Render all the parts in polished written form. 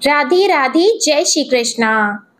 राधे राधे, जय श्री कृष्णा।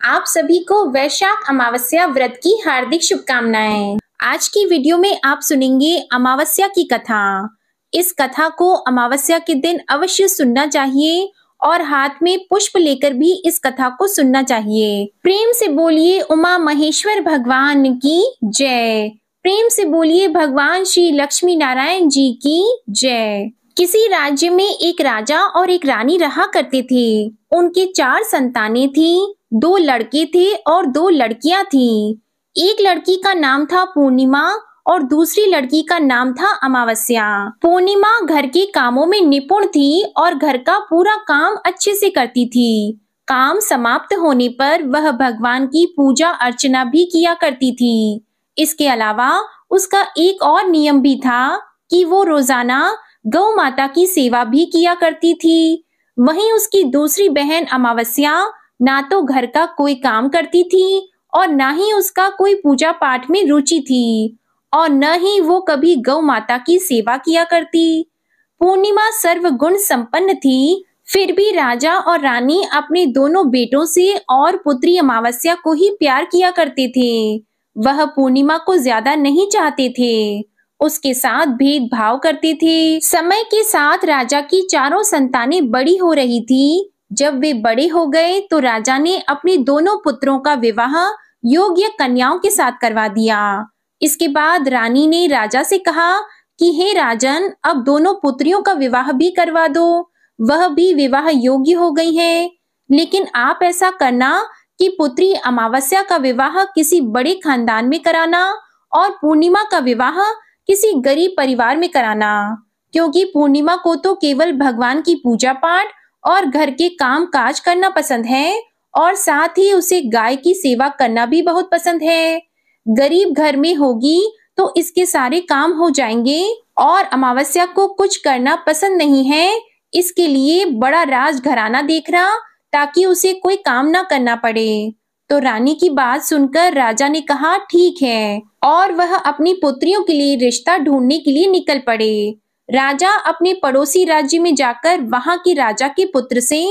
आप सभी को वैशाख अमावस्या व्रत की हार्दिक शुभकामनाएं। आज की वीडियो में आप सुनेंगे अमावस्या की कथा। इस कथा को अमावस्या के दिन अवश्य सुनना चाहिए और हाथ में पुष्प लेकर भी इस कथा को सुनना चाहिए। प्रेम से बोलिए उमा महेश्वर भगवान की जय। प्रेम से बोलिए भगवान श्री लक्ष्मी नारायण जी की जय। किसी राज्य में एक राजा और एक रानी रहा करते थे। उनके 4 संतानें थी, 2 लड़के थे और 2 लड़कियां थीं। एक लड़की का नाम था पूर्णिमा और दूसरी लड़की का नाम था अमावस्या। पूर्णिमा घर के कामों में निपुण थी और घर का पूरा काम अच्छे से करती थी। काम समाप्त होने पर वह भगवान की पूजा अर्चना भी किया करती थी। इसके अलावा उसका एक और नियम भी था कि वो रोजाना गौ माता की सेवा भी किया करती थी। वहीं उसकी दूसरी बहन अमावस्या ना तो घर का कोई काम करती थी और ना ही उसका कोई पूजा पाठ में रुचि थी और न ही वो कभी गौ माता की सेवा किया करती। पूर्णिमा सर्वगुण संपन्न थी, फिर भी राजा और रानी अपने दोनों बेटों से और पुत्री अमावस्या को ही प्यार किया करते थे। वह पूर्णिमा को ज्यादा नहीं चाहते थे, उसके साथ भेदभाव करते थे। समय के साथ राजा की चारों संतानें बड़ी हो रही थी। जब वे बड़े हो गए तो राजा ने अपने दोनों पुत्रों का विवाह योग्य कन्याओं के साथ करवा दिया। इसके बाद रानी ने राजा से कहा कि हे राजन, अब दोनों पुत्रियों का विवाह भी करवा दो, वह भी विवाह योग्य हो गई है। लेकिन आप ऐसा करना कि पुत्री अमावस्या का विवाह किसी बड़े खानदान में कराना और पूर्णिमा का विवाह किसी गरीब परिवार में कराना, क्योंकि पूर्णिमा को तो केवल भगवान की पूजा पाठ और घर के काम काज करना पसंद है और साथ ही उसे गाय की सेवा करना भी बहुत पसंद है। गरीब घर में होगी तो इसके सारे काम हो जाएंगे और अमावस्या को कुछ करना पसंद नहीं है, इसके लिए बड़ा राजघराना देखना ताकि उसे कोई काम ना करना पड़े। तो रानी की बात सुनकर राजा ने कहा ठीक है और वह अपनी पुत्रियों के लिए रिश्ता ढूंढने के लिए निकल पड़े। राजा अपने पड़ोसी राज्य में जाकर वहां के राजा के पुत्र से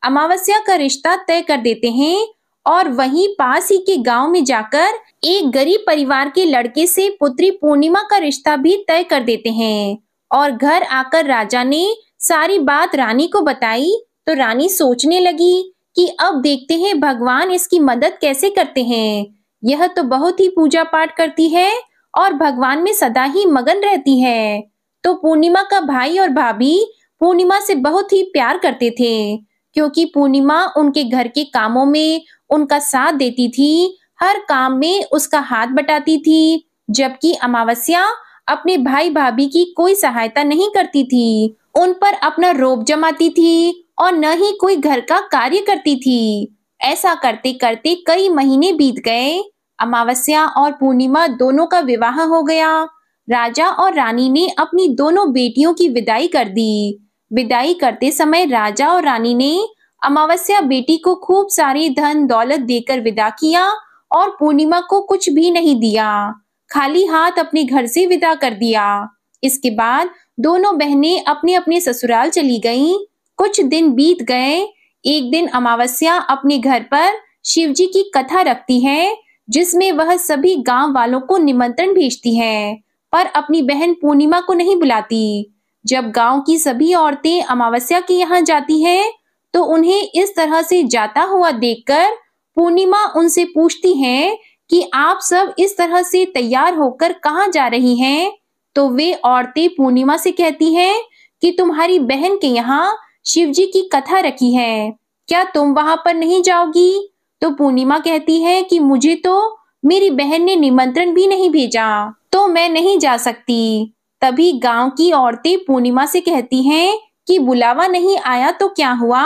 अमावस्या का रिश्ता तय कर देते हैं और वहीं पास ही के गांव में जाकर एक गरीब परिवार के लड़के से पुत्री पूर्णिमा का रिश्ता भी तय कर देते हैं। और घर आकर राजा ने सारी बात रानी को बताई तो रानी सोचने लगी कि अब देखते हैं भगवान इसकी मदद कैसे करते हैं। यह तो बहुत ही पूजा पाठ करती है और भगवान में सदा ही मगन रहती है। तो पूर्णिमा का भाई और भाभी पूर्णिमा से बहुत ही प्यार करते थे, क्योंकि पूर्णिमा उनके घर के कामों में उनका साथ देती थी, हर काम में उसका हाथ बटाती थी, जबकि अमावस्या अपने भाई भाभी की कोई सहायता नहीं करती थी, उन पर अपना रोब जमाती थी और न ही कोई घर का कार्य करती थी। ऐसा करते करते कई महीने बीत गए। अमावस्या और पूर्णिमा दोनों का विवाह हो गया। राजा और रानी ने अपनी दोनों बेटियों की विदाई कर दी। विदाई करते समय राजा और रानी ने अमावस्या बेटी को खूब सारी धन दौलत देकर विदा किया और पूर्णिमा को कुछ भी नहीं दिया, खाली हाथ अपने घर से विदा कर दिया। इसके बाद दोनों बहनें अपने अपने ससुराल चली गईं। कुछ दिन बीत गए। एक दिन अमावस्या अपने घर पर शिव जी की कथा रखती है, जिसमें वह सभी गांव वालों को निमंत्रण भेजती है, पर अपनी बहन पूर्णिमा को नहीं बुलाती। जब गांव की सभी औरतें अमावस्या के यहाँ जाती हैं, तो उन्हें इस तरह से जाता हुआ देखकर पूर्णिमा उनसे पूछती है कि आप सब इस तरह से तैयार होकर कहाँ जा रही हैं? तो वे औरतें पूर्णिमा से कहती हैं कि तुम्हारी बहन के यहाँ शिव जी की कथा रखी है, क्या तुम वहां पर नहीं जाओगी? तो पूर्णिमा कहती है कि मुझे तो मेरी बहन ने निमंत्रण भी नहीं भेजा, तो मैं नहीं जा सकती। तभी गांव की औरतें पूर्णिमा से कहती हैं कि बुलावा नहीं आया तो क्या हुआ,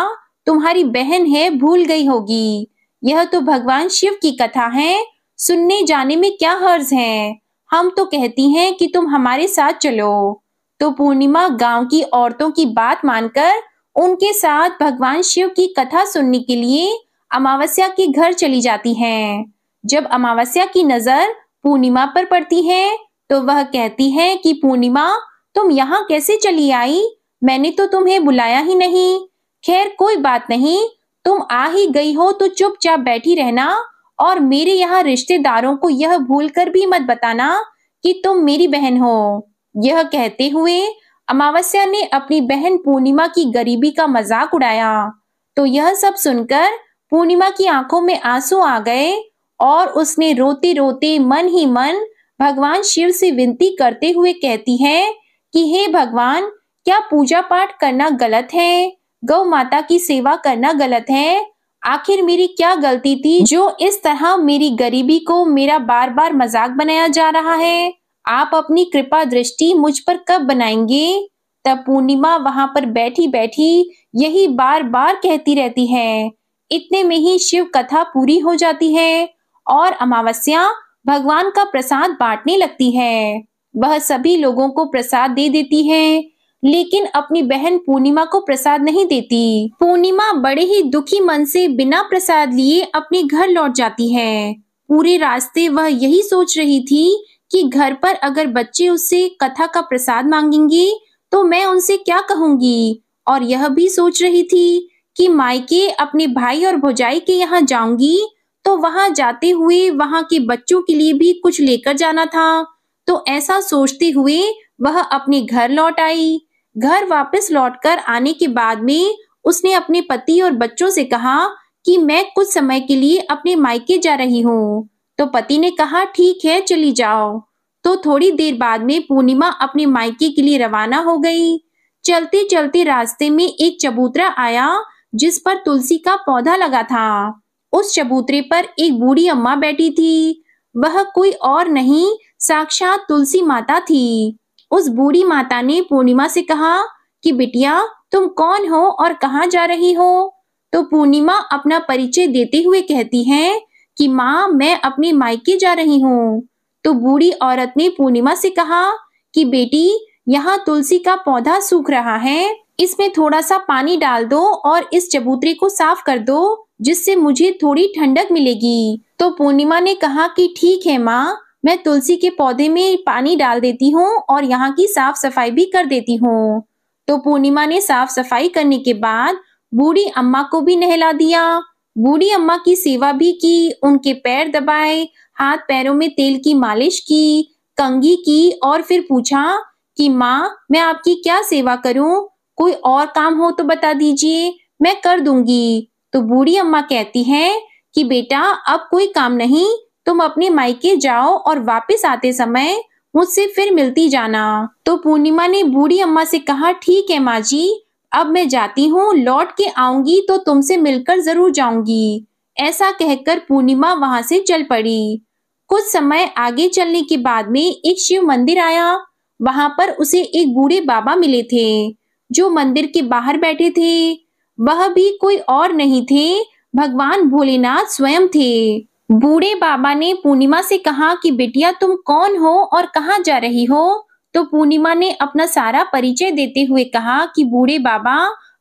तुम्हारी बहन है, भूल गई होगी। यह तो भगवान शिव की कथा है, सुनने जाने में क्या हर्ज है। हम तो कहती हैं कि तुम हमारे साथ चलो। तो पूर्णिमा गांव की औरतों की बात मानकर उनके साथ भगवान शिव की कथा सुनने के लिए अमावस्या के घर चली जाती हैं। जब अमावस्या की नजर पूर्णिमा पर पड़ती है तो वह कहती है कि पूर्णिमा, तुम यहाँ कैसे चली आई? मैंने तो तुम्हें बुलाया ही नहीं। खैर कोई बात नहीं, तुम आ ही गई हो तो चुपचाप बैठी रहना और मेरे यहाँ रिश्तेदारों को यह भूलकर भी मत बताना कि तुम मेरी बहन हो। यह कहते हुए अमावस्या ने अपनी बहन पूर्णिमा की गरीबी का मजाक उड़ाया। तो यह सब सुनकर पूर्णिमा की आंखों में आंसू आ गए और उसने रोते रोते मन ही मन भगवान शिव से विनती करते हुए कहती है कि हे भगवान, क्या पूजा पाठ करना गलत है? गौ माता की सेवा करना गलत है? आखिर मेरी क्या गलती थी जो इस तरह मेरी गरीबी को मेरा बार बार मजाक बनाया जा रहा है? आप अपनी कृपा दृष्टि मुझ पर कब बनाएंगे? तब पूर्णिमा वहां पर बैठी बैठी यही बार बार कहती रहती है। इतने में ही शिव कथा पूरी हो जाती है और अमावस्या भगवान का प्रसाद बांटने लगती है। वह सभी लोगों को प्रसाद दे देती है, लेकिन अपनी बहन पूर्णिमा को प्रसाद नहीं देती। पूर्णिमा बड़े ही दुखी मन से बिना प्रसाद लिए अपने घर लौट जाती है। पूरे रास्ते वह यही सोच रही थी कि घर पर अगर बच्चे उससे कथा का प्रसाद मांगेंगे तो मैं उनसे क्या कहूंगी, और यह भी सोच रही थी कि मायके अपने भाई और भौजाई के यहाँ जाऊंगी तो वहां जाते हुए वहां के बच्चों के लिए भी कुछ लेकर जाना था। तो ऐसा सोचते हुए वह अपने घर लौट आई। घर वापस लौटकर आने के बाद में उसने अपने पति और बच्चों से कहा कि मैं कुछ समय के लिए अपने मायके जा रही हूँ। तो पति ने कहा ठीक है, चली जाओ। तो थोड़ी देर बाद में पूर्णिमा अपने मायके के लिए रवाना हो गई। चलते चलते रास्ते में एक चबूतरा आया जिस पर तुलसी का पौधा लगा था। उस चबूतरे पर एक बूढ़ी अम्मा बैठी थी। वह कोई और नहीं, साक्षात तुलसी माता थी। उस बूढ़ी माता ने पूर्णिमा से कहा कि बिटिया, तुम कौन हो और कहाँ जा रही हो? तो पूर्णिमा अपना परिचय देते हुए कहती है कि माँ, मैं अपने मायके जा रही हूँ। तो बूढ़ी औरत ने पूर्णिमा से कहा कि बेटी, यहाँ तुलसी का पौधा सूख रहा है, इसमें थोड़ा सा पानी डाल दो और इस चबूतरे को साफ कर दो, जिससे मुझे थोड़ी ठंडक मिलेगी। तो पूर्णिमा ने कहा कि ठीक है माँ, मैं तुलसी के पौधे में पानी डाल देती हूँ और यहाँ की साफ सफाई भी कर देती हूँ। तो पूर्णिमा ने साफ सफाई करने के बाद बूढ़ी अम्मा को भी नहला दिया। बूढ़ी अम्मा की सेवा भी की, उनके पैर दबाए, हाथ पैरों में तेल की मालिश की, कंघी की और फिर पूछा कि माँ, मैं आपकी क्या सेवा करूँ? कोई और काम हो तो बता दीजिए, मैं कर दूंगी। तो बूढ़ी अम्मा कहती है कि बेटा, अब कोई काम नहीं, तुम अपने मायके जाओ और वापस आते समय मुझसे फिर मिलती जाना। तो पूर्णिमा ने बूढ़ी अम्मा से कहा ठीक है माँ जी, अब मैं जाती हूँ, लौट के आऊंगी तो तुमसे मिलकर जरूर जाऊंगी। ऐसा कहकर पूर्णिमा वहां से चल पड़ी। कुछ समय आगे चलने के बाद में एक शिव मंदिर आया। वहां पर उसे एक बूढ़े बाबा मिले थे जो मंदिर के बाहर बैठे थे। वह भी कोई और नहीं थे, भगवान भोलेनाथ स्वयं थे। बूढ़े बाबा ने पूर्णिमा से कहा कि बिटिया, तुम कौन हो और कहाँ जा रही हो? तो पूर्णिमा ने अपना सारा परिचय देते हुए कहा कि बूढ़े बाबा,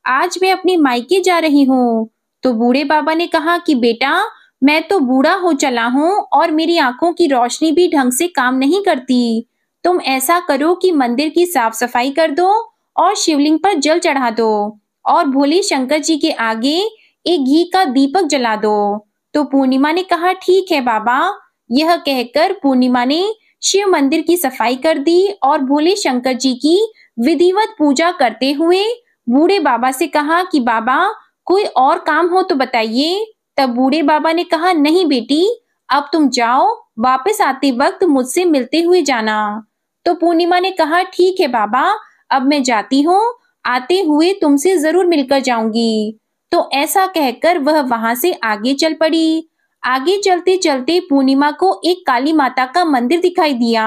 आज मैं अपने मायके जा रही हूँ। तो बूढ़े बाबा ने कहा कि बेटा, मैं तो बूढ़ा हो चला हूँ और मेरी आंखों की रोशनी भी ढंग से काम नहीं करती। तुम ऐसा करो कि मंदिर की साफ सफाई कर दो और शिवलिंग पर जल चढ़ा दो और भोले शंकर जी के आगे एक घी का दीपक जला दो। तो पूर्णिमा ने कहा ठीक है बाबा। यह कहकर पूर्णिमा ने शिव मंदिर की सफाई कर दी और भोले शंकर जी की विधिवत पूजा करते हुए बूढ़े बाबा से कहा कि बाबा, कोई और काम हो तो बताइए। तब बूढ़े बाबा ने कहा नहीं बेटी, अब तुम जाओ, वापस आते वक्त मुझसे मिलते हुए जाना। तो पूर्णिमा ने कहा ठीक है बाबा, अब मैं जाती हूँ, आते हुए तुमसे जरूर मिलकर जाऊंगी। तो ऐसा कहकर वह वहां से आगे चल पड़ी। आगे चलते चलते पूर्णिमा को एक काली माता का मंदिर दिखाई दिया।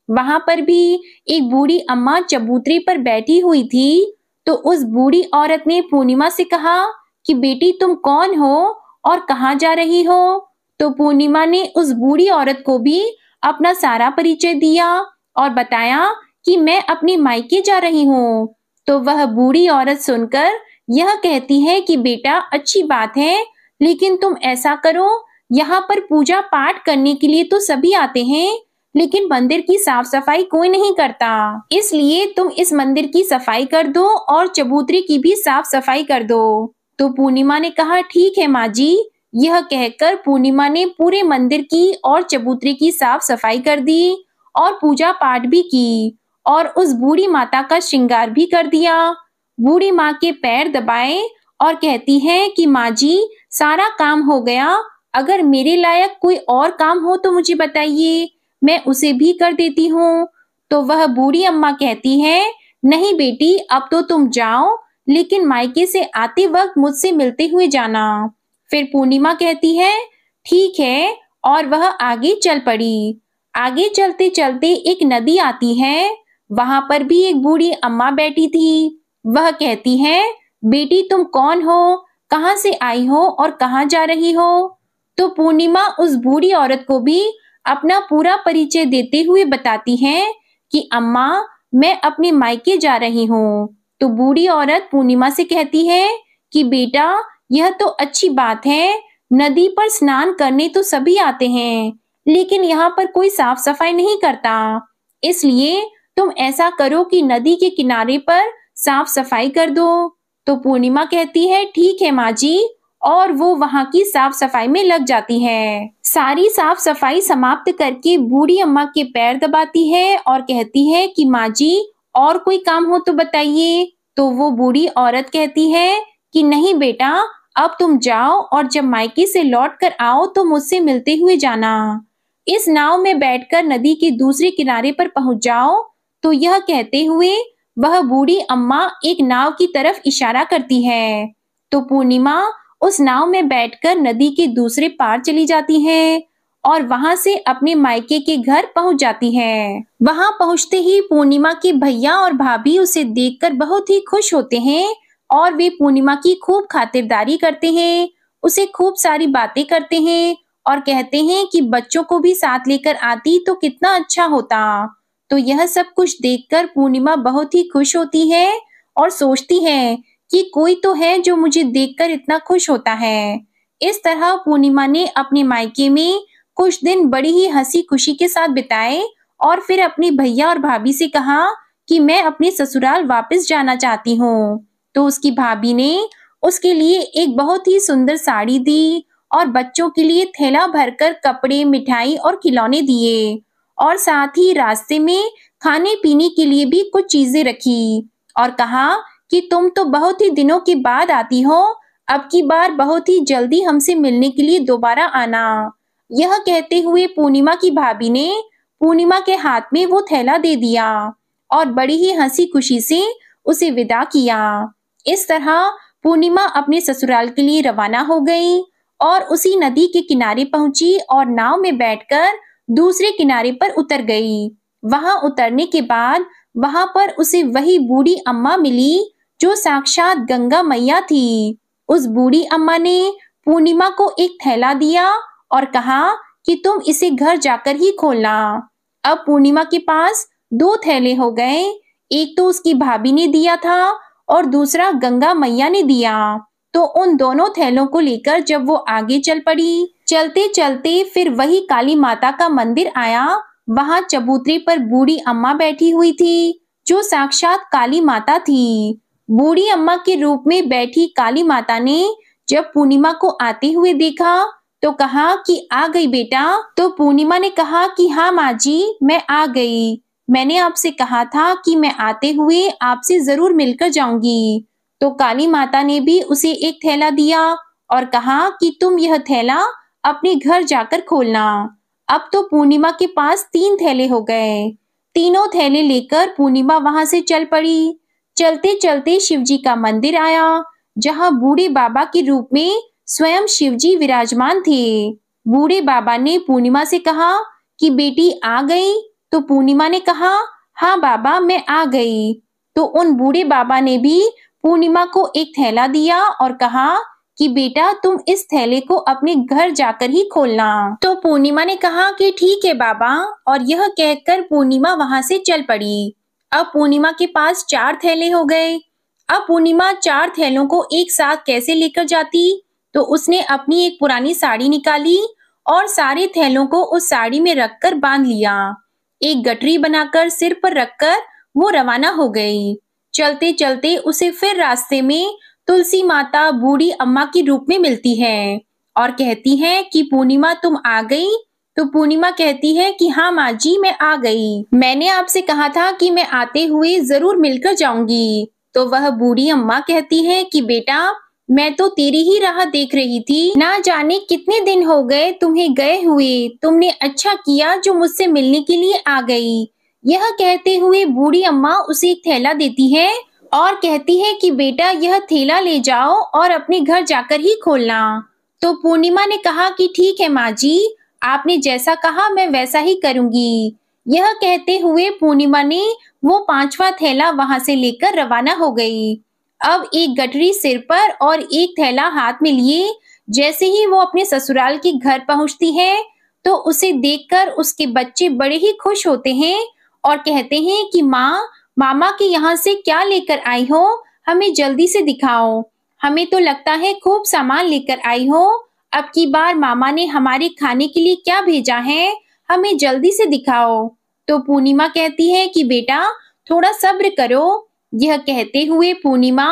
वहां पर भी एक बूढ़ी अम्मा चबूतरे पर बैठी हुई थी। तो उस बूढ़ी औरत ने पूर्णिमा से कहा कि बेटी, तुम कौन हो और कहाँ जा रही हो? तो पूर्णिमा ने उस बूढ़ी औरत को भी अपना सारा परिचय दिया और बताया कि मैं अपने मायके जा रही हूँ। तो वह बूढ़ी औरत सुनकर यह कहती है कि बेटा, अच्छी बात है, लेकिन तुम ऐसा करो, यहाँ पर पूजा पाठ करने के लिए तो सभी आते हैं, लेकिन मंदिर की साफ सफाई कोई नहीं करता। इसलिए तुम इस मंदिर की सफाई कर दो और चबूतरे की भी साफ सफाई कर दो। तो पूर्णिमा ने कहा ठीक है माँ जी। यह कहकर पूर्णिमा ने पूरे मंदिर की और चबूतरे की साफ सफाई कर दी और पूजा पाठ भी की और उस बूढ़ी माता का श्रृंगार भी कर दिया। बूढ़ी माँ के पैर दबाए और कहती है कि माँ जी सारा काम हो गया, अगर मेरे लायक कोई और काम हो तो मुझे बताइए, मैं उसे भी कर देती हूँ। तो वह बूढ़ी अम्मा कहती है नहीं बेटी, अब तो तुम जाओ, लेकिन मायके से आते वक्त मुझसे मिलते हुए जाना। फिर पूर्णिमा कहती है ठीक है और वह आगे चल पड़ी। आगे चलते चलते एक नदी आती है, वहां पर भी एक बूढ़ी अम्मा बैठी थी। वह कहती है बेटी तुम कौन हो, कहाँ से आई हो और कहाँ जा रही हो। तो पूर्णिमा उस बूढ़ी औरत को भी अपना पूरा परिचय देते हुए बताती है कि अम्मा मैं अपने मायके जा रही हूँ। तो बूढ़ी औरत पूर्णिमा से कहती है कि बेटा यह तो अच्छी बात है, नदी पर स्नान करने तो सभी आते हैं, लेकिन यहाँ पर कोई साफ सफाई नहीं करता, इसलिए तुम ऐसा करो कि नदी के किनारे पर साफ सफाई कर दो। तो पूर्णिमा कहती है ठीक है माँ जी, और वो वहां की साफ सफाई में लग जाती है। सारी साफ सफाई समाप्त करके बूढ़ी अम्मा के पैर दबाती है और कहती है कि माँ जी और कोई काम हो तो बताइए। तो वो बूढ़ी औरत कहती है कि नहीं बेटा, अब तुम जाओ और जब मायके से लौट कर आओ तो मुझसे मिलते हुए जाना। इस नाव में बैठकर नदी के दूसरे किनारे पर पहुंच जाओ। तो यह कहते हुए वह बूढ़ी अम्मा एक नाव की तरफ इशारा करती है। तो पूर्णिमा उस नाव में बैठकर नदी के दूसरे पार चली जाती है और वहां से अपने मायके के घर पहुंच जाती है। वहां पहुंचते ही पूर्णिमा के भैया और भाभी उसे देखकर बहुत ही खुश होते हैं और वे पूर्णिमा की खूब खातिरदारी करते हैं, उसे खूब सारी बातें करते हैं और कहते हैं कि बच्चों को भी साथ लेकर आती तो कितना अच्छा होता। तो यह सब कुछ देखकर पूर्णिमा बहुत ही खुश होती है और सोचती है कि कोई तो है जो मुझे देखकर इतना खुश होता है। इस तरह पूर्णिमा ने अपने मायके में कुछ दिन बड़ी ही हंसी खुशी के साथ बिताए और फिर अपने भैया और भाभी से कहा कि मैं अपने ससुराल वापस जाना चाहती हूँ। तो उसकी भाभी ने उसके लिए एक बहुत ही सुंदर साड़ी दी और बच्चों के लिए थैला भरकर कपड़े, मिठाई और खिलौने दिए और साथ ही रास्ते में खाने पीने के लिए भी कुछ चीजें रखी और कहा कि तुम तो बहुत ही दिनों के बाद आती हो, अब की बार बहुत ही जल्दी हमसे मिलने के लिए दोबारा आना। यह कहते हुए पूर्णिमा की भाभी ने पूर्णिमा के हाथ में वो थैला दे दिया और बड़ी ही हंसी खुशी से उसे विदा किया। इस तरह पूर्णिमा अपने ससुराल के लिए रवाना हो गई और उसी नदी के किनारे पहुंची और नाव में बैठकर दूसरे किनारे पर उतर गई। वहां उतरने के बाद वहां पर उसे वही बूढ़ी अम्मा मिली जो साक्षात गंगा मैया थी। उस बूढ़ी अम्मा ने पूर्णिमा को एक थैला दिया और कहा कि तुम इसे घर जाकर ही खोलना। अब पूर्णिमा के पास दो थैले हो गए, एक तो उसकी भाभी ने दिया था और दूसरा गंगा मैया ने दिया। तो उन दोनों थैलों को लेकर जब वो आगे चल पड़ी, चलते चलते फिर वही काली माता का मंदिर आया। वहां चबूतरे पर बूढ़ी अम्मा बैठी हुई थी जो साक्षात काली माता थी। बूढ़ी अम्मा के रूप में बैठी काली माता ने जब पूर्णिमा को आते हुए देखा तो कहा कि आ गई बेटा। तो पूर्णिमा ने कहा कि हाँ माँ जी, मैं आ गई, मैंने आपसे कहा था कि मैं आते हुए आपसे जरूर मिलकर जाऊंगी। तो काली माता ने भी उसे एक थैला दिया और कहा कि तुम यह थैला अपने घर जाकर खोलना। अब तो पूर्णिमा के पास 3 थैले हो गए। तीनों थैले लेकर पूर्णिमा वहां से चल पड़ी। चलते चलते शिवजी का मंदिर आया जहां बूढ़े बाबा के रूप में स्वयं शिवजी विराजमान थे। बूढ़े बाबा ने पूर्णिमा से कहा कि बेटी आ गई। तो पूर्णिमा ने कहा हाँ बाबा, मैं आ गई। तो उन बूढ़े बाबा ने भी पूर्णिमा को एक थैला दिया और कहा कि बेटा तुम इस थैले को अपने घर जाकर ही खोलना। तो पूर्णिमा ने कहा कि ठीक है बाबा, और यह कहकर पूर्णिमा वहां से चल पड़ी। अब पूर्णिमा के पास 4 थैले हो गए। अब पूर्णिमा 4 थैलों को एक साथ कैसे लेकर जाती? तो उसने अपनी एक पुरानी साड़ी निकाली और सारे थैलों को उस साड़ी में रखकर बांध लिया। एक गठरी बनाकर सिर पर रखकर वो रवाना हो गई। चलते चलते उसे फिर रास्ते में तुलसी माता बूढ़ी अम्मा के रूप में मिलती है और कहती है कि पूर्णिमा तुम आ गई। तो पूर्णिमा कहती है कि हाँ माँ जी, मैं आ गई। मैंने आपसे कहा था कि मैं आते हुए जरूर मिलकर जाऊंगी। तो वह बूढ़ी अम्मा कहती है कि बेटा, मैं तो तेरी ही राह देख रही थी। ना जाने कितने दिन हो गए तुम्हें गए हुए। तुमने अच्छा किया जो मुझसे मिलने के लिए आ गई। यह कहते हुए बूढ़ी अम्मा उसे एक थैला देती है और कहती है कि बेटा, यह थैला ले जाओ और अपने घर जाकर ही खोलना। तो पूर्णिमा ने कहा कि ठीक है माँ जी, आपने जैसा कहा मैं वैसा ही करूंगी। यह कहते हुए पूर्णिमा ने वो 5वां थैला वहां से लेकर रवाना हो गई। अब एक गठरी सिर पर और एक थैला हाथ में लिए जैसे ही वो अपने ससुराल के घर पहुंचती है, तो उसे देखकर उसके बच्चे बड़े ही खुश होते हैं और कहते हैं कि माँ, मामा के यहाँ से क्या लेकर आई हो, हमें जल्दी से दिखाओ। हमें तो लगता है खूब सामान लेकर आई हो। अब की बार मामा ने हमारे खाने के लिए क्या भेजा है, हमें जल्दी से दिखाओ। तो पूर्णिमा कहती है कि बेटा, थोड़ा सब्र करो। यह कहते हुए पूर्णिमा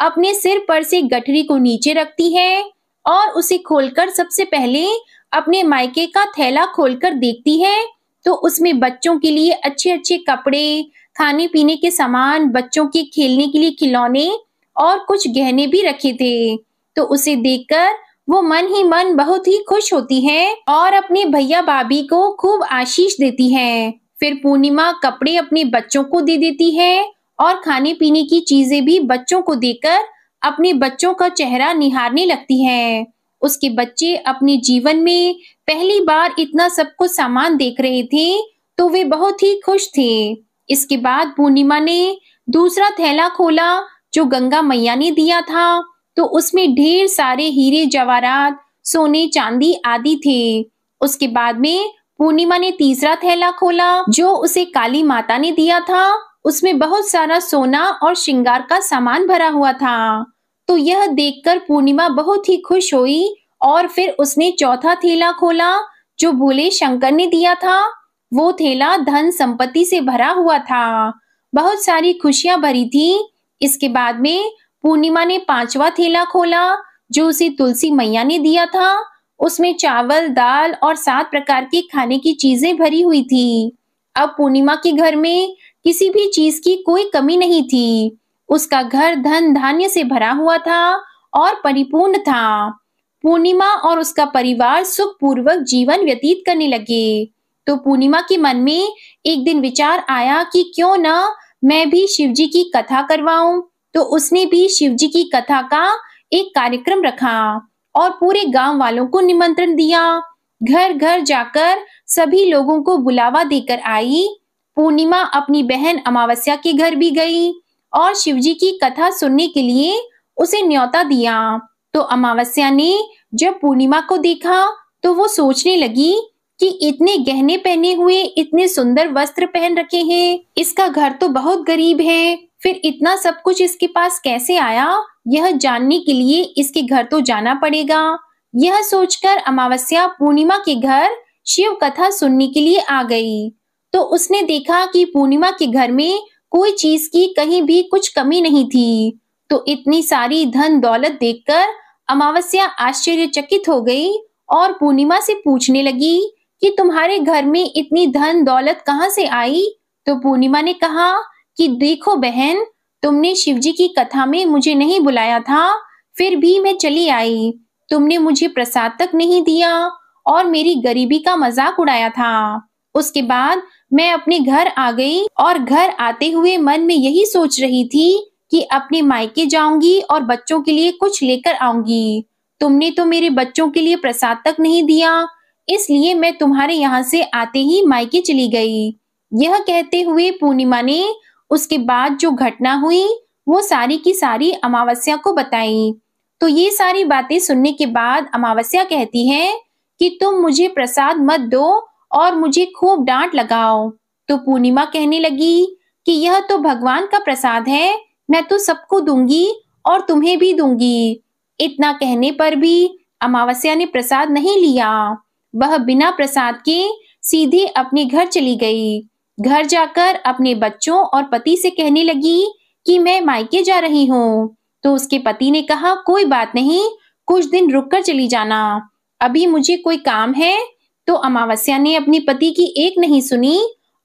अपने सिर पर से गठरी को नीचे रखती है और उसे खोलकर सबसे पहले अपने मायके का थैला खोलकर देखती है। तो उसमें बच्चों के लिए अच्छे अच्छे कपड़े, खाने पीने के सामान, बच्चों के खेलने के लिए खिलौने और कुछ गहने भी रखे थे। तो उसे देखकर वो मन ही मन बहुत ही खुश होती है और अपने भैया भाभी को खूब आशीष देती है। फिर पूर्णिमा कपड़े अपने बच्चों को दे देती है और खाने पीने की चीजें भी बच्चों को देकर अपने बच्चों का चेहरा निहारने लगती है। उसके बच्चे अपने जीवन में पहली बार इतना सब कुछ सामान देख रहे थे, तो वे बहुत ही खुश थे। इसके बाद पूर्णिमा ने दूसरा थैला खोला जो गंगा मैया ने दिया था। तो उसमें ढेर सारे हीरे जवाहरात, सोने चांदी आदि थे। उसके बाद में पूर्णिमा ने तीसरा थैला खोला जो उसे काली माता ने दिया था। उसमें बहुत सारा सोना और श्रृंगार का सामान भरा हुआ था। तो यह देखकर पूर्णिमा बहुत ही खुश हुई और फिर उसने चौथा थैला खोला जो भोले शंकर ने दिया था। वो थैला धन संपत्ति से भरा हुआ था, बहुत सारी खुशियां भरी थी। इसके बाद में पूर्णिमा ने 5वां थैला खोला जो उसे तुलसी मैया ने दिया था। उसमें चावल, दाल और 7 प्रकार के खाने की चीजें भरी हुई थी। अब पूर्णिमा के घर में किसी भी चीज की कोई कमी नहीं थी। उसका घर धन धान्य से भरा हुआ था और परिपूर्ण था। पूर्णिमा और उसका परिवार सुखपूर्वक जीवन व्यतीत करने लगे। तो पूर्णिमा के मन में एक दिन विचार आया कि क्यों ना मैं भी शिवजी की कथा करवाऊं। तो उसने भी शिवजी की कथा का एक कार्यक्रम रखा और पूरे गांव वालों को निमंत्रण दिया। घर घर जाकर सभी लोगों को बुलावा देकर आई। पूर्णिमा अपनी बहन अमावस्या के घर भी गई और शिवजी की कथा सुनने के लिए उसे न्योता दिया। तो अमावस्या ने जब पूर्णिमा को देखा तो वो सोचने लगी कि इतने गहने पहने हुए, इतने सुंदर वस्त्र पहन रखे हैं, इसका घर तो बहुत गरीब है, फिर इतना सब कुछ इसके पास कैसे आया, यह जानने के लिए इसके घर तो जाना पड़ेगा। यह सोचकर अमावस्या पूर्णिमा के घर शिव कथा सुनने के लिए आ गई। तो उसने देखा कि पूर्णिमा के घर में कोई चीज की कहीं भी कुछ कमी नहीं थी। तो इतनी सारी धन दौलत देखकर अमावस्या आश्चर्यचकित हो गई और पूर्णिमा से पूछने लगी कि तुम्हारे घर में इतनी धन दौलत कहाँ से आई। तो पूर्णिमा ने कहा कि देखो बहन, तुमने शिवजी की कथा में मुझे नहीं बुलाया था, फिर भी मैं चली आई। तुमने मुझे प्रसाद तक नहीं दिया और मेरी गरीबी का मजाक उड़ाया था। उसके बाद मैं अपने घर आ गई और घर आते हुए मन में यही सोच रही थी कि अपने मायके जाऊंगी और बच्चों के लिए कुछ लेकर आऊंगी। तुमने तो मेरे बच्चों के लिए प्रसाद तक नहीं दिया, इसलिए मैं तुम्हारे यहाँ से आते ही मायके चली गई। यह कहते हुए पूर्णिमा ने उसके बाद जो घटना हुई वो सारी की सारी अमावस्या को बताई। तो ये सारी बातें सुनने के बाद अमावस्या कहती है कि तुम मुझे प्रसाद मत दो और मुझे खूब डांट लगाओ। तो पूर्णिमा कहने लगी कि यह तो भगवान का प्रसाद है, मैं तो सबको दूंगी और तुम्हें भी दूंगी। इतना कहने पर भी अमावस्या ने प्रसाद नहीं लिया। वह बिना प्रसाद के सीधे अपने घर चली गई। घर जाकर अपने बच्चों और पति से कहने लगी कि मैं मायके जा रही हूँ। तो उसके पति ने कहा, कोई बात नहीं, कुछ दिन रुक कर चली जाना, अभी मुझे कोई काम है। तो अमावस्या ने अपने पति की एक नहीं सुनी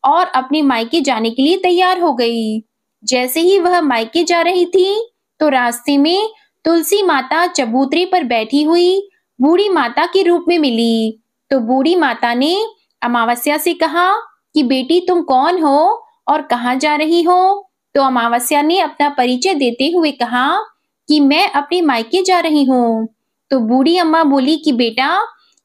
और अपने मायके जाने के लिए तैयार हो गई। जैसे ही वह मायके जा रही थी तो रास्ते में तुलसी माता चबूतरे पर बैठी हुई बूढ़ी माता के रूप में मिली। तो बूढ़ी माता ने अमावस्या से कहा कि बेटी तुम कौन हो और कहाँ जा रही हो? तो अमावस्या ने अपना परिचय देते हुए कहा कि मैं अपने मायके जा रही हूँ। तो बूढ़ी अम्मा बोली कि बेटा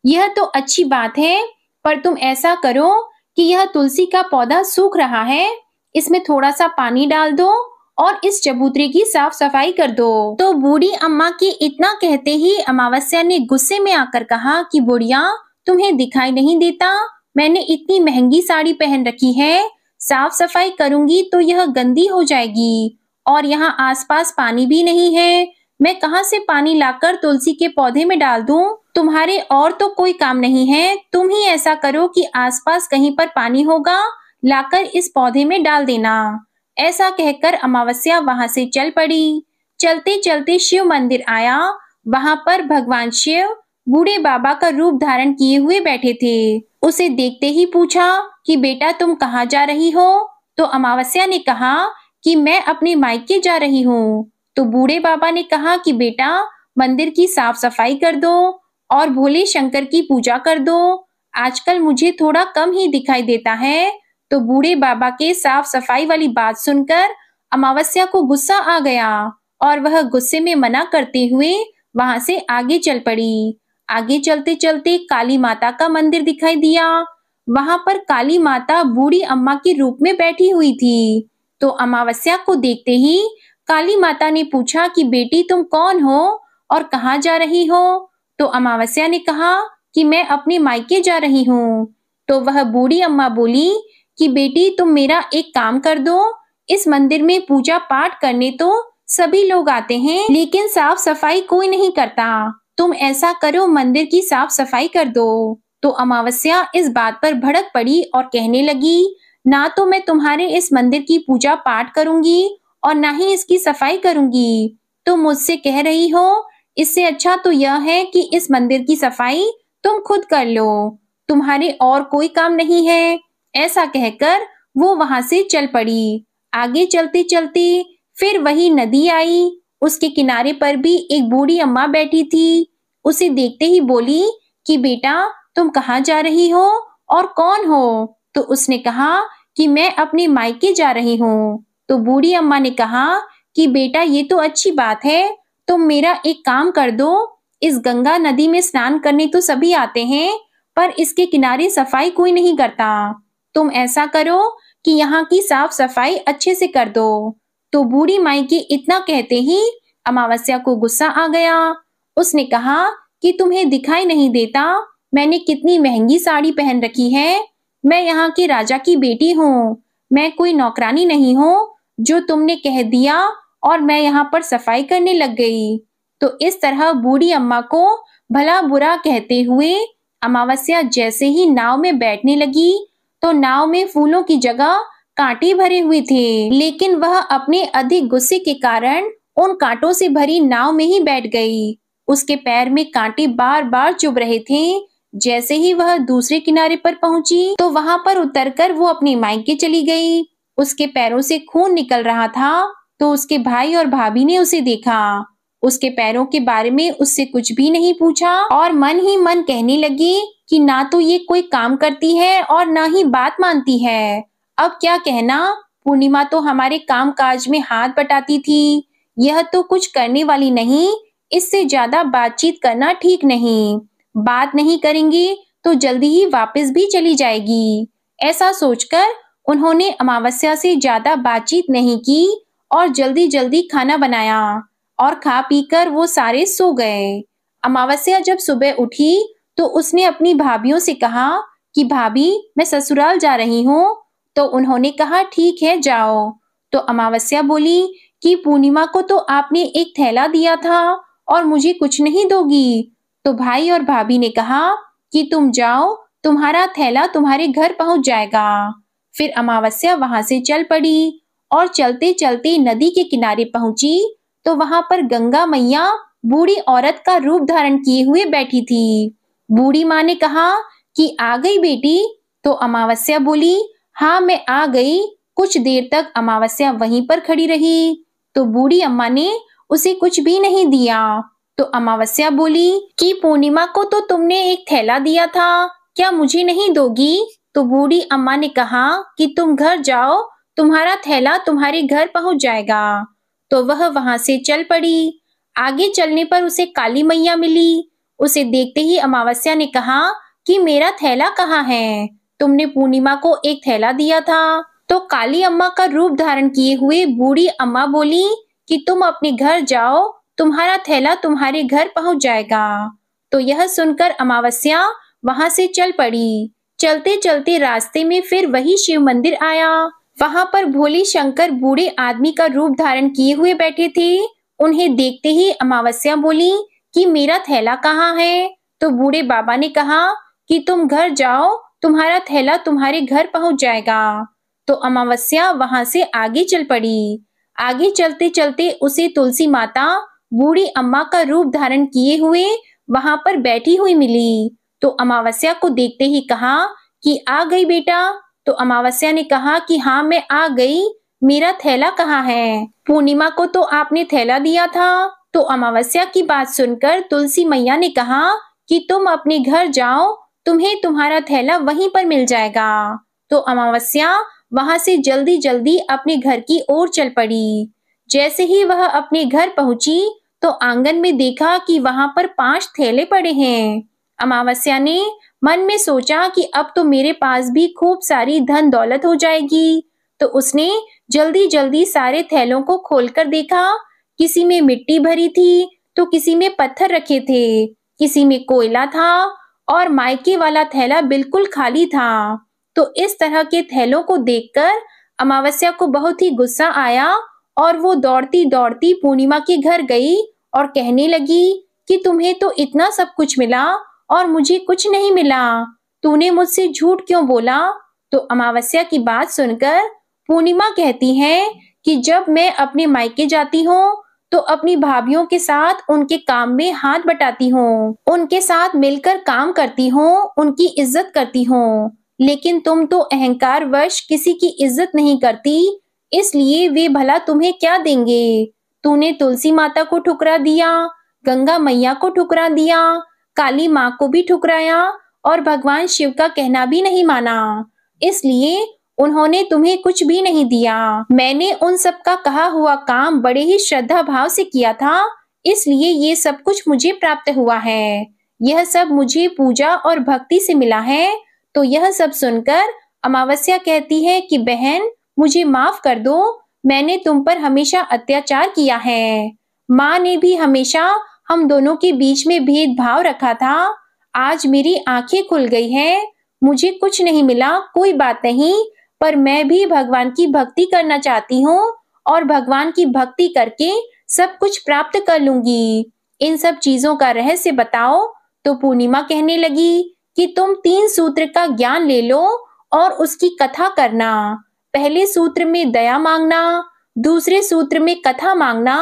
यह तो अच्छी बात है, पर तुम ऐसा करो कि यह तुलसी का पौधा सूख रहा है, इसमें थोड़ा सा पानी डाल दो और इस चबूतरे की साफ सफाई कर दो। तो बूढ़ी अम्मा के इतना कहते ही अमावस्या ने गुस्से में आकर कहा कि बुढ़िया तुम्हें दिखाई नहीं देता, मैंने इतनी महंगी साड़ी पहन रखी है, साफ सफाई करूंगी तो यह गंदी हो जाएगी और यहाँ आसपास पानी भी नहीं है, मैं कहाँ से पानी लाकर तुलसी के पौधे में डाल दूं? तुम्हारे और तो कोई काम नहीं है, तुम ही ऐसा करो कि आसपास कहीं पर पानी होगा, लाकर इस पौधे में डाल देना। ऐसा कहकर अमावस्या वहां से चल पड़ी। चलते चलते शिव मंदिर आया। वहां पर भगवान शिव बूढ़े बाबा का रूप धारण किए हुए बैठे थे। उसे देखते ही पूछा कि बेटा तुम कहाँ जा रही हो? तो अमावस्या ने कहा कि मैं अपने मायके जा रही हूँ। तो बूढ़े बाबा ने कहा कि बेटा मंदिर की साफ सफाई कर दो और भोले शंकर की पूजा कर दो, आजकल मुझे थोड़ा कम ही दिखाई देता है। तो बूढ़े बाबा के साफ सफाई वाली बात सुनकर अमावस्या को गुस्सा आ गया और वह गुस्से में मना करते हुए वहां से आगे चल पड़ी। आगे चलते चलते काली माता का मंदिर दिखाई दिया। वहां पर काली माता बूढ़ी अम्मा के रूप में बैठी हुई थी। तो अमावस्या को देखते ही काली माता ने पूछा कि बेटी तुम कौन हो और कहाँ जा रही हो? तो अमावस्या ने कहा कि मैं अपने मायके जा रही हूँ। तो वह बूढ़ी अम्मा बोली कि बेटी तुम मेरा एक काम कर दो, इस मंदिर में पूजा पाठ करने तो सभी लोग आते हैं, लेकिन साफ सफाई कोई नहीं करता, तुम ऐसा करो मंदिर की साफ सफाई कर दो। तो अमावस्या इस बात पर भड़क पड़ी और कहने लगी, ना तो मैं तुम्हारे इस मंदिर की पूजा पाठ करूंगी और ना ही इसकी सफाई करूंगी, तुम मुझसे कह रही हो, इससे अच्छा तो यह है कि इस मंदिर की सफाई तुम खुद कर लो, तुम्हारे और कोई काम नहीं है। ऐसा कहकर वो वहां से चल पड़ी। आगे चलते चलते फिर वही नदी आई। उसके किनारे पर भी एक बूढ़ी अम्मा बैठी थी। उसे देखते ही बोली कि बेटा तुम कहाँ जा रही हो और कौन हो? तो उसने कहा कि मैं अपने मायके जा रही हूँ। तो बूढ़ी अम्मा ने कहा कि बेटा ये तो अच्छी बात है, तुम मेरा एक काम कर दो, इस गंगा नदी में स्नान करने तो सभी आते हैं, पर इसके किनारे सफाई कोई नहीं करता, तुम ऐसा करो कि यहाँ की साफ सफाई अच्छे से कर दो। तो बूढ़ी माई के इतना कहते ही अमावस्या को गुस्सा आ गया। उसने कहा कि तुम्हें दिखाई नहीं देता मैंने कितनी महंगी साड़ी पहन रखी है, मैं यहाँ के राजा की बेटी हूँ, मैं कोई नौकरानी नहीं हूँ जो तुमने कह दिया और मैं यहाँ पर सफाई करने लग गई। तो इस तरह बूढ़ी अम्मा को भला बुरा कहते हुए अमावस्या जैसे ही नाव में बैठने लगी तो नाव में फूलों की जगह कांटे भरे हुए थे, लेकिन वह अपने अधिक गुस्से के कारण उन कांटों से भरी नाव में ही बैठ गई। उसके पैर में कांटे बार बार चुभ रहे थे। जैसे ही वह दूसरे किनारे पर पहुंची तो वहां पर उतरकर वो अपने मायके चली गई। उसके पैरों से खून निकल रहा था तो उसके भाई और भाभी ने उसे देखा। उसके पैरों के बारे में उससे कुछ भी नहीं पूछा और मन ही मन कहने लगी कि ना तो ये कोई काम करती है और ना ही बात मानती है। अब क्या कहना, पूर्णिमा तो हमारे काम काज में हाथ बटाती थी, यह तो कुछ करने वाली नहीं, इससे ज्यादा बातचीत करना ठीक नहीं, बात नहीं करेंगे तो जल्दी ही वापस भी चली जाएगी। ऐसा सोचकर उन्होंने अमावस्या से ज्यादा बातचीत नहीं की और जल्दी जल्दी खाना बनाया और खा पीकर वो सारे सो गए। अमावस्या जब सुबह उठी तो उसने अपनी भाभीयों से कहा कि भाभी मैं ससुराल जा रही हूँ। तो उन्होंने कहा ठीक है जाओ। तो अमावस्या बोली कि पूर्णिमा को तो आपने एक थैला दिया था और मुझे कुछ नहीं दोगी। तो भाई और भाभी ने कहा कि तुम जाओ, तुम्हारा थैला तुम्हारे घर पहुंच जाएगा। फिर अमावस्या वहां से चल पड़ी और चलते चलते नदी के किनारे पहुंची तो वहां पर गंगा मैया बूढ़ी औरत का रूप धारण किए हुए बैठी थी। बूढ़ी माँ ने कहा कि आ गई बेटी? तो अमावस्या बोली, हाँ मैं आ गई। कुछ देर तक अमावस्या वहीं पर खड़ी रही। तो बूढ़ी अम्मा ने उसे कुछ भी नहीं दिया। तो अमावस्या बोली कि पूर्णिमा को तो तुमने एक थैला दिया था, क्या मुझे नहीं दोगी? तो बूढ़ी अम्मा ने कहा कि तुम घर जाओ, तुम्हारा थैला तुम्हारे घर पहुंच जाएगा। तो वह वहां से चल पड़ी। आगे चलने पर उसे काली मैया मिली। उसे देखते ही अमावस्या ने कहा कि मेरा थैला कहाँ है? तुमने पूर्णिमा को एक थैला दिया था। तो काली अम्मा का रूप धारण किए हुए बूढ़ी अम्मा बोली कि तुम अपने घर जाओ, तुम्हारा थैला तुम्हारे घर पहुंच जाएगा। तो यह सुनकर अमावस्या वहां से चल पड़ी। चलते चलते रास्ते में फिर वही शिव मंदिर आया। वहां पर भोले शंकर बूढ़े आदमी का रूप धारण किए हुए बैठे थे। उन्हें देखते ही अमावस्या बोली कि मेरा थैला कहाँ है? तो बूढ़े बाबा ने कहा कि तुम घर जाओ, तुम्हारा थैला तुम्हारे घर पहुंच जाएगा। तो अमावस्या वहां से आगे चल पड़ी। आगे चलते चलते उसे तुलसी माता बूढ़ी अम्मा का रूप धारण किए हुए वहां पर बैठी हुई मिली। तो अमावस्या को देखते ही कहा कि आ गई बेटा? तो अमावस्या ने कहा कि हाँ मैं आ गई, मेरा थैला कहाँ है? पूर्णिमा को तो आपने थैला दिया था। तो अमावस्या की बात सुनकर तुलसी मैया ने कहा कि तुम अपने घर जाओ, तुम्हें तुम्हारा थैला वहीं पर मिल जाएगा। तो अमावस्या वहां से जल्दी जल्दी अपने घर की ओर चल पड़ी। जैसे ही वह अपने घर पहुंची तो आंगन में देखा कि वहां पर 5 थैले पड़े हैं। अमावस्या ने मन में सोचा कि अब तो मेरे पास भी खूब सारी धन दौलत हो जाएगी। तो उसने जल्दी जल्दी सारे थैलों को खोलकर देखा। किसी में मिट्टी भरी थी, तो किसी में पत्थर रखे थे, किसी में कोयला था और मायके वाला थैला बिल्कुल खाली था। तो इस तरह के थैलों को देखकर अमावस्या को बहुत ही गुस्सा आया और वो दौड़ती दौड़ती पूर्णिमा के घर गई और कहने लगी कि तुम्हें तो इतना सब कुछ मिला और मुझे कुछ नहीं मिला, तूने मुझसे झूठ क्यों बोला? तो अमावस्या की बात सुनकर पूर्णिमा कहती है कि जब मैं अपने मायके जाती हूँ तो अपनी भाभीयों के साथ उनके काम में हाथ बटाती हूँ, उनके साथ मिलकर काम करती हूँ, उनकी इज्जत करती हूँ। लेकिन तुम तो अहंकार वश किसी की इज्जत नहीं करती, इसलिए वे भला तुम्हें क्या देंगे? तूने तुलसी माता को ठुकरा दिया, गंगा मैया को ठुकरा दिया, काली माँ को भी ठुकराया और भगवान शिव का कहना भी नहीं माना, इसलिए उन्होंने तुम्हें कुछ भी नहीं दिया। मैंने उन सब का कहा हुआ काम बड़े ही श्रद्धा भाव से किया था, इसलिए ये सब कुछ मुझे प्राप्त हुआ है। यह सब मुझे पूजा और भक्ति से मिला है। तो यह सब सुनकर अमावस्या कहती है कि बहन मुझे माफ कर दो, मैंने तुम पर हमेशा अत्याचार किया है। माँ ने भी हमेशा हम दोनों के बीच में भेदभाव रखा था। आज मेरी आंखें खुल गई हैं, मुझे कुछ नहीं मिला, कोई बात नहीं, पर मैं भी भगवान की भक्ति करना चाहती हूँ और भगवान की भक्ति करके सब कुछ प्राप्त कर लूंगी। इन सब चीजों का रहस्य बताओ। तो पूर्णिमा कहने लगी कि तुम 3 सूत्र का ज्ञान ले लो और उसकी कथा करना। पहले सूत्र में दया मांगना, दूसरे सूत्र में कथा मांगना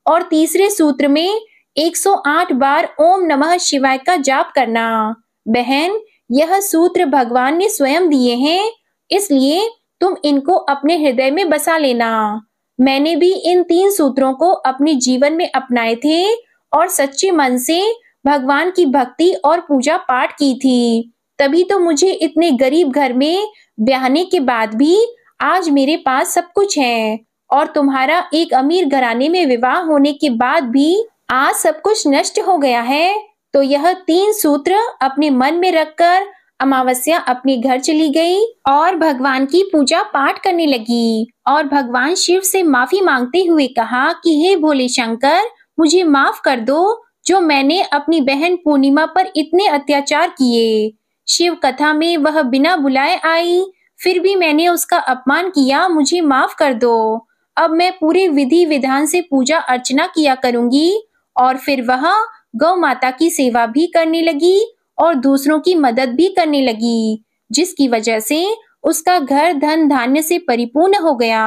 और तीसरे सूत्र में 108 बार ओम नमः शिवाय का जाप करना। बहन, यह सूत्र भगवान ने स्वयं दिए हैं, इसलिए तुम इनको अपने हृदय में बसा लेना। मैंने भी इन 3 सूत्रों को अपने जीवन में अपनाए थे और सच्चे मन से भगवान की भक्ति और पूजा पाठ की थी। तभी तो मुझे इतने गरीब घर में ब्याहने के बाद भी आज मेरे पास सब कुछ है और तुम्हारा एक अमीर घराने में विवाह होने के बाद भी आज सब कुछ नष्ट हो गया है। तो यह 3 सूत्र अपने मन में रखकर अमावस्या अपने घर चली गई और भगवान की पूजा पाठ करने लगी और भगवान शिव से माफी मांगते हुए कहा कि हे भोले शंकर, मुझे माफ कर दो जो मैंने अपनी बहन पूर्णिमा पर इतने अत्याचार किए। शिव कथा में वह बिना बुलाए आई, फिर भी मैंने उसका अपमान किया, मुझे माफ कर दो। अब मैं पूरे विधि विधान से पूजा अर्चना किया करूंगी। और फिर वह गौ माता की सेवा भी करने लगी और दूसरों की मदद भी करने लगी, जिसकी वजह से उसका घर धन धान्य से परिपूर्ण हो गया।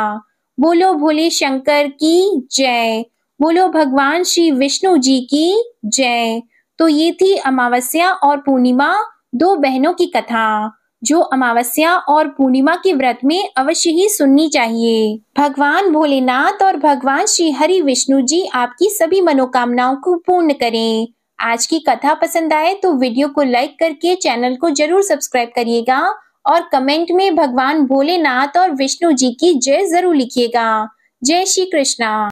बोलो भोले शंकर की जय। बोलो भगवान श्री विष्णु जी की जय। तो ये थी अमावस्या और पूर्णिमा, दो बहनों की कथा, जो अमावस्या और पूर्णिमा के व्रत में अवश्य ही सुननी चाहिए। भगवान भोलेनाथ और भगवान श्री हरि विष्णु जी आपकी सभी मनोकामनाओं को पूर्ण करें। आज की कथा पसंद आए तो वीडियो को लाइक करके चैनल को जरूर सब्सक्राइब करिएगा और कमेंट में भगवान भोलेनाथ और विष्णु जी की जय जरूर लिखिएगा। जय श्री कृष्णा।